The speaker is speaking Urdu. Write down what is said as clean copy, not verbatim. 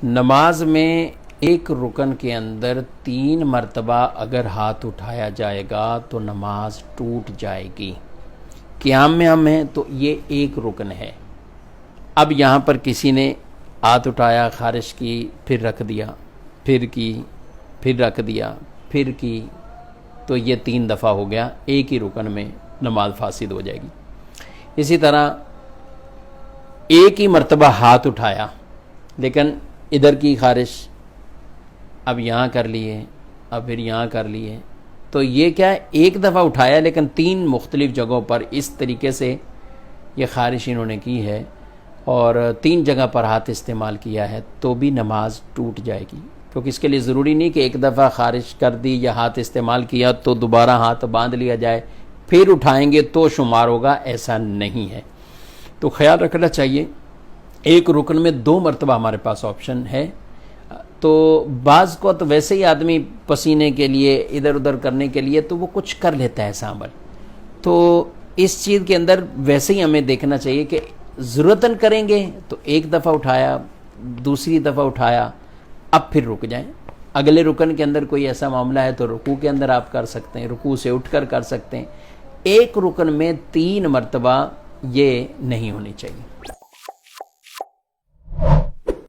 نماز میں ایک رکن کے اندر 3 مرتبہ اگر ہاتھ اٹھایا جائے گا تو نماز ٹوٹ جائے گی۔ قیام میں ہم ہیں تو یہ ایک رکن ہے۔ اب یہاں پر کسی نے ہاتھ اٹھایا، خارش کی، پھر رکھ دیا، پھر کی، پھر رکھ دیا، پھر کی، تو یہ 3 دفعہ ہو گیا، ایک ہی رکن میں نماز فاسد ہو جائے گی۔ اسی طرح ایک ہی مرتبہ ہاتھ اٹھایا لیکن ادھر کی خارش، اب یہاں کر لیے، اب پھر یہاں کر لیے، تو یہ کیا ہے، ایک دفعہ اٹھایا لیکن 3 مختلف جگہوں پر اس طریقے سے یہ خارش انہوں نے کی ہے اور 3 جگہ پر ہاتھ استعمال کیا ہے، تو بھی نماز ٹوٹ جائے گی، کیونکہ اس کے لیے ضروری نہیں کہ ایک دفعہ خارش کر دی یا ہاتھ استعمال کیا تو دوبارہ ہاتھ باندھ لیا جائے پھر اٹھائیں گے تو شمار ہوگا، ایسا نہیں ہے۔ تو خیال رکھنا چاہیے، ایک رکن میں 2 مرتبہ ہمارے پاس آپشن ہے۔ تو بعض کو تو ویسے ہی آدمی پسینے کے لیے ادھر ادھر کرنے کے لیے تو وہ کچھ کر لیتا ہے ایسا عمل، تو اس چیز کے اندر ویسے ہی ہمیں دیکھنا چاہیے کہ ضرورتاً کریں گے تو ایک دفعہ اٹھایا، دوسری دفعہ اٹھایا، اب پھر رک جائیں۔ اگلے رکن کے اندر کوئی ایسا معاملہ ہے تو رکوع کے اندر آپ کر سکتے ہیں، رکوع سے اٹھ کر سکتے ہیں۔ ایک رکن میں 3 مرتبہ یہ نہیں ہونی چاہیے۔